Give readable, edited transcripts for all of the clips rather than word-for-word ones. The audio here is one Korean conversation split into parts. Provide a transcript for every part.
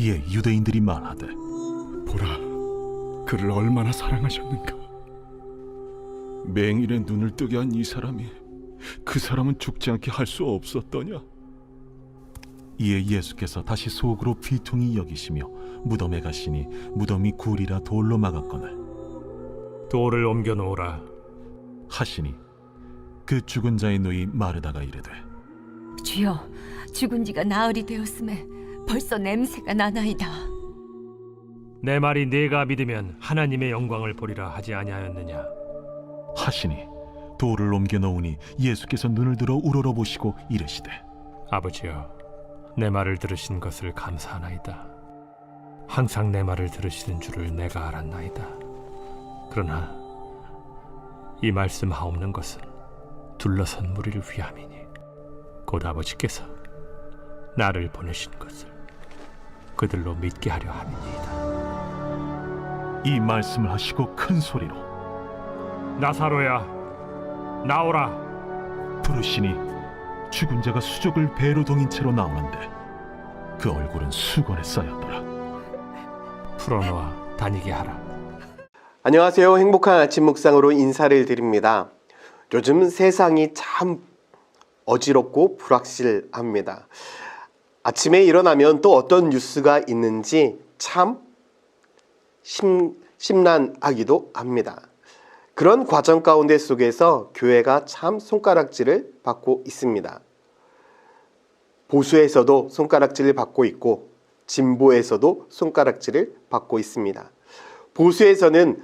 이에 유대인들이 말하되, 보라, 그를 얼마나 사랑하셨는가. 맹인의 눈을 뜨게 한 이 사람이 그 사람은 죽지 않게 할 수 없었더냐? 이에 예수께서 다시 속으로 비통히 여기시며 무덤에 가시니 무덤이 굴이라 돌로 막았거늘 돌을 옮겨 놓으라. 하시니 그 죽은 자의 누이 마르다가 이르되, 주여, 죽은 지가 나흘이 되었음에 벌써 냄새가 나나이다. 내 말이 네가 믿으면 하나님의 영광을 보리라 하지 아니하였느냐. 하시니 돌을 옮겨 놓으니 예수께서 눈을 들어 우러러보시고 이르시되, 아버지여, 내 말을 들으신 것을 감사하나이다. 항상 내 말을 들으시는 줄을 내가 알았나이다. 그러나 이 말씀하옵는 것은 둘러선 무리를 위함이니 곧 아버지께서 나를 보내신 것을 그들로 믿게 하려 함이니이다. 이 말씀을 하시고 큰 소리로 나사로야, 나오라. 부르시니 죽은 자가 수족을 배로 동인 채로 나오는데 그 얼굴은 수건에 쌓였더라. 풀어놓아 다니게 하라. 안녕하세요. 행복한 아침 묵상으로 인사를 드립니다. 요즘 세상이 참 어지럽고 불확실합니다. 아침에 일어나면 또 어떤 뉴스가 있는지 참 심란하기도 합니다. 그런 과정 가운데 속에서 교회가 참 손가락질을 받고 있습니다. 보수에서도 손가락질을 받고 있고 진보에서도 손가락질을 받고 있습니다. 보수에서는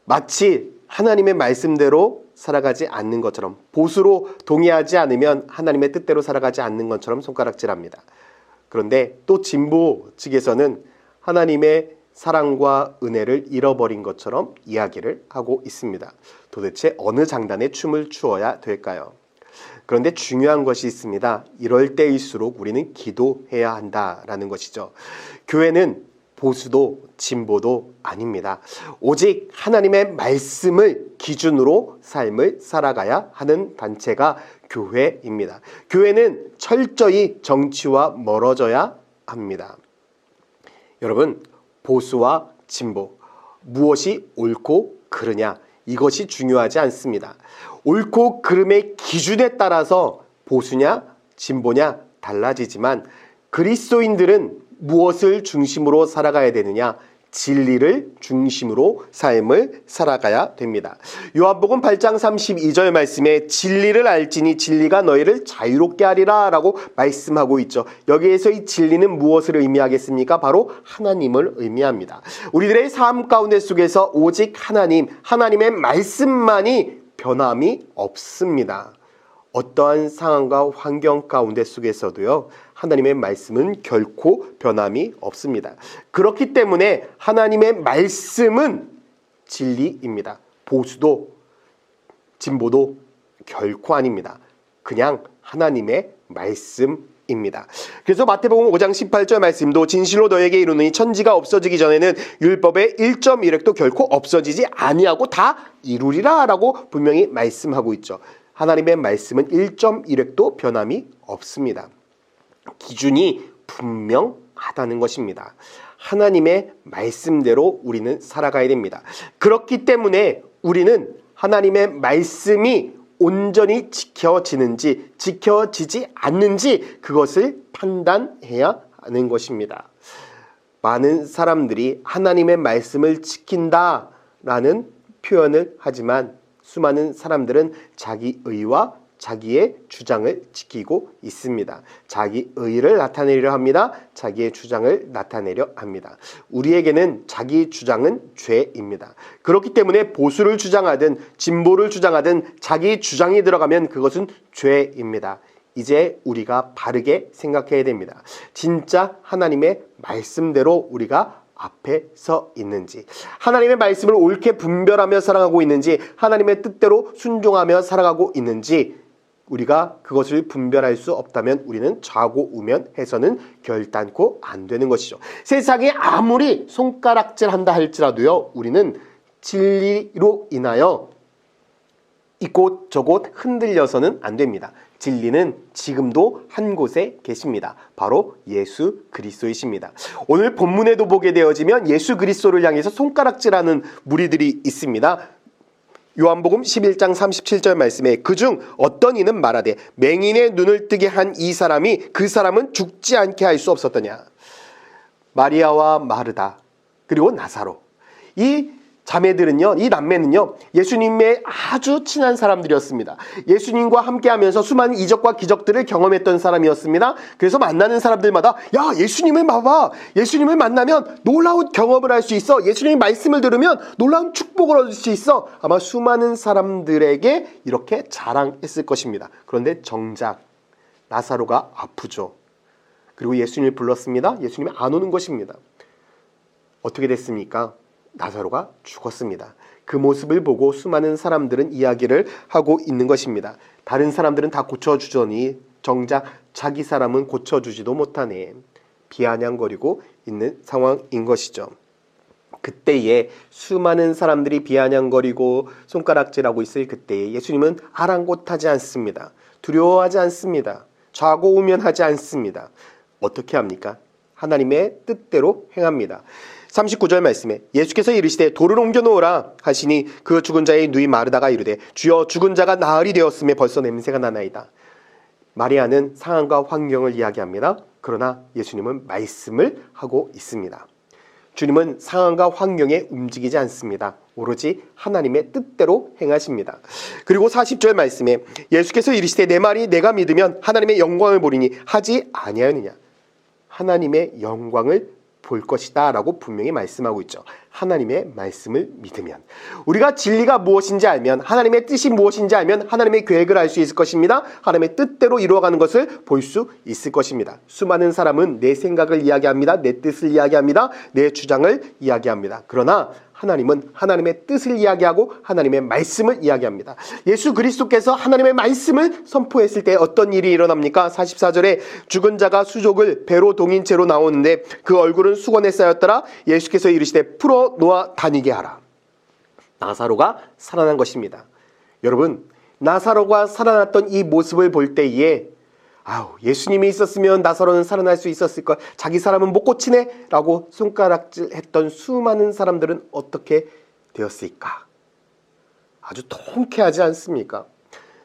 마치 하나님의 말씀대로 살아가지 않는 것처럼, 보수로 동의하지 않으면 하나님의 뜻대로 살아가지 않는 것처럼 손가락질합니다. 그런데 또 진보 측에서는 하나님의 사랑과 은혜를 잃어버린 것처럼 이야기를 하고 있습니다. 도대체 어느 장단에 춤을 추어야 될까요? 그런데 중요한 것이 있습니다. 이럴 때일수록 우리는 기도해야 한다라는 것이죠. 교회는 보수도 진보도 아닙니다. 오직 하나님의 말씀을 기준으로 삶을 살아가야 하는 단체가 교회입니다. 교회는 철저히 정치와 멀어져야 합니다. 여러분, 보수와 진보, 무엇이 옳고 그르냐, 이것이 중요하지 않습니다. 옳고 그름의 기준에 따라서 보수냐 진보냐 달라지지만 그리스도인들은 무엇을 중심으로 살아가야 되느냐? 진리를 중심으로 삶을 살아가야 됩니다. 요한복음 8장 32절 말씀에 진리를 알지니 진리가 너희를 자유롭게 하리라 라고 말씀하고 있죠. 여기에서 이 진리는 무엇을 의미하겠습니까? 바로 하나님을 의미합니다. 우리들의 삶 가운데 속에서 오직 하나님의 말씀만이 변함이 없습니다. 어떠한 상황과 환경 가운데 속에서도요, 하나님의 말씀은 결코 변함이 없습니다. 그렇기 때문에 하나님의 말씀은 진리입니다. 보수도 진보도 결코 아닙니다. 그냥 하나님의 말씀입니다. 그래서 마태복음 5장 18절 말씀도 진실로 너에게 이르노니 천지가 없어지기 전에는 율법의 1.1획도 결코 없어지지 아니하고 다 이루리라 라고 분명히 말씀하고 있죠. 하나님의 말씀은 1.1획도 변함이 없습니다. 기준이 분명하다는 것입니다. 하나님의 말씀대로 우리는 살아가야 됩니다. 그렇기 때문에 우리는 하나님의 말씀이 온전히 지켜지는지 지켜지지 않는지 그것을 판단해야 하는 것입니다. 많은 사람들이 하나님의 말씀을 지킨다라는 표현을 하지만 수많은 사람들은 자기 의와 자기의 주장을 지키고 있습니다. 자기 의를 나타내려 합니다. 자기의 주장을 나타내려 합니다. 우리에게는 자기 주장은 죄입니다. 그렇기 때문에 보수를 주장하든 진보를 주장하든 자기 주장이 들어가면 그것은 죄입니다. 이제 우리가 바르게 생각해야 됩니다. 진짜 하나님의 말씀대로 우리가 앞에 서 있는지, 하나님의 말씀을 옳게 분별하며 살아가고 있는지, 하나님의 뜻대로 순종하며 살아가고 있는지, 우리가 그것을 분별할 수 없다면 우리는 좌고우면해서는 결단코 안 되는 것이죠. 세상이 아무리 손가락질한다 할지라도요, 우리는 진리로 인하여 이곳저곳 흔들려서는 안 됩니다. 진리는 지금도 한 곳에 계십니다. 바로 예수 그리스도이십니다. 오늘 본문에도 보게 되어지면 예수 그리스도를 향해서 손가락질하는 무리들이 있습니다. 요한복음 11장 37절 말씀에 그중 어떤 이는 말하되 맹인의 눈을 뜨게 한 이 사람이 그 사람은 죽지 않게 할 수 없었더냐. 마리아와 마르다 그리고 나사로, 이 자매들은요, 이 남매는요, 예수님의 아주 친한 사람들이었습니다. 예수님과 함께하면서 수많은 이적과 기적들을 경험했던 사람이었습니다. 그래서 만나는 사람들마다 야, 예수님을 봐봐, 예수님을 만나면 놀라운 경험을 할 수 있어, 예수님의 말씀을 들으면 놀라운 축복을 얻을 수 있어, 아마 수많은 사람들에게 이렇게 자랑했을 것입니다. 그런데 정작 나사로가 아프죠. 그리고 예수님을 불렀습니다. 예수님이 안 오는 것입니다. 어떻게 됐습니까? 나사로가 죽었습니다. 그 모습을 보고 수많은 사람들은 이야기를 하고 있는 것입니다. 다른 사람들은 다 고쳐주더니 정작 자기 사람은 고쳐주지도 못하네. 비아냥거리고 있는 상황인 것이죠. 그때에 수많은 사람들이 비아냥거리고 손가락질하고 있을 그때에 예수님은 아랑곳하지 않습니다. 두려워하지 않습니다. 좌고우면하지 않습니다. 어떻게 합니까? 하나님의 뜻대로 행합니다. 39절 말씀에 예수께서 이르시되 돌을 옮겨 놓으라 하시니 그 죽은 자의 누이 마르다가 이르되 주여 죽은 자가 나흘이 되었음에 벌써 냄새가 나나이다. 마리아는 상황과 환경을 이야기합니다. 그러나 예수님은 말씀을 하고 있습니다. 주님은 상황과 환경에 움직이지 않습니다. 오로지 하나님의 뜻대로 행하십니다. 그리고 40절 말씀에 예수께서 이르시되 내 말이 내가 믿으면 하나님의 영광을 보리니 하지 아니하느냐. 하나님의 영광을 볼 것이다 라고 분명히 말씀하고 있죠. 하나님의 말씀을 믿으면, 우리가 진리가 무엇인지 알면, 하나님의 뜻이 무엇인지 알면 하나님의 계획을 알 수 있을 것입니다. 하나님의 뜻대로 이루어가는 것을 볼 수 있을 것입니다. 수많은 사람은 내 생각을 이야기합니다. 내 뜻을 이야기합니다. 내 주장을 이야기합니다. 그러나 하나님은 하나님의 뜻을 이야기하고 하나님의 말씀을 이야기합니다. 예수 그리스도께서 하나님의 말씀을 선포했을 때 어떤 일이 일어납니까? 44절에 죽은 자가 수족을 배로 동인 채로 나오는데 그 얼굴은 수건에 쌓였더라. 예수께서 이르시되 풀어 놓아 다니게 하라. 나사로가 살아난 것입니다. 여러분, 나사로가 살아났던 이 모습을 볼 때에 예수님이 있었으면 나사로는 살아날 수 있었을 걸, 자기 사람은 못 고치네 라고 손가락질했던 수많은 사람들은 어떻게 되었을까? 아주 통쾌하지 않습니까?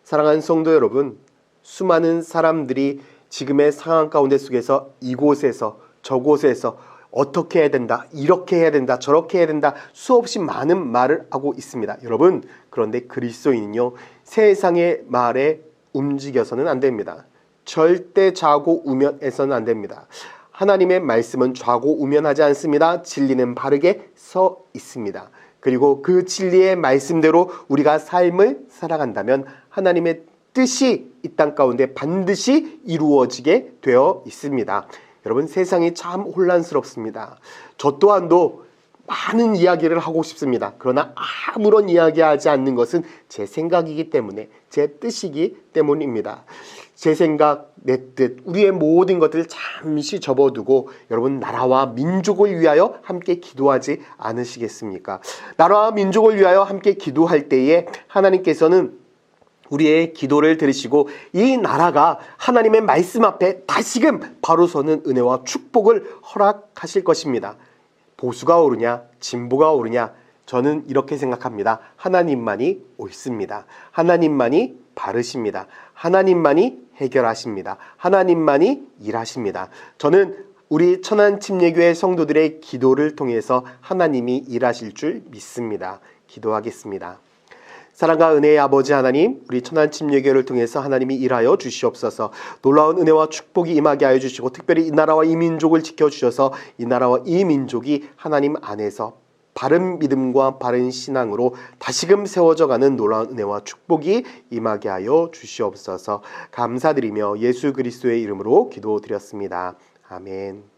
사랑하는 성도 여러분, 수많은 사람들이 지금의 상황 가운데 속에서 이곳에서 저곳에서 어떻게 해야 된다, 이렇게 해야 된다, 저렇게 해야 된다, 수없이 많은 말을 하고 있습니다. 여러분, 그런데 그리스도인은요, 세상의 말에 움직여서는 안 됩니다. 절대 좌고우면해서는 안 됩니다. 하나님의 말씀은 좌고우면하지 않습니다. 진리는 바르게 서 있습니다. 그리고 그 진리의 말씀대로 우리가 삶을 살아간다면 하나님의 뜻이 이 땅 가운데 반드시 이루어지게 되어 있습니다. 여러분, 세상이 참 혼란스럽습니다. 저 또한도 많은 이야기를 하고 싶습니다. 그러나 아무런 이야기하지 않는 것은 제 생각이기 때문에, 제 뜻이기 때문입니다. 제 생각, 내 뜻, 우리의 모든 것들을 잠시 접어두고 여러분, 나라와 민족을 위하여 함께 기도하지 않으시겠습니까? 나라와 민족을 위하여 함께 기도할 때에 하나님께서는 우리의 기도를 들으시고 이 나라가 하나님의 말씀 앞에 다시금 바로 서는 은혜와 축복을 허락하실 것입니다. 보수가 오르냐, 진보가 오르냐, 저는 이렇게 생각합니다. 하나님만이 옳습니다. 하나님만이 바르십니다. 하나님만이 해결하십니다. 하나님만이 일하십니다. 저는 우리 천안침례교회 성도들의 기도를 통해서 하나님이 일하실 줄 믿습니다. 기도하겠습니다. 사랑과 은혜의 아버지 하나님, 우리 천안침례교회를 통해서 하나님이 일하여 주시옵소서. 놀라운 은혜와 축복이 임하게 하여 주시고, 특별히 이 나라와 이 민족을 지켜주셔서 이 나라와 이 민족이 하나님 안에서 바른 믿음과 바른 신앙으로 다시금 세워져가는 놀라운 은혜와 축복이 임하게 하여 주시옵소서. 감사드리며 예수 그리스도의 이름으로 기도드렸습니다. 아멘.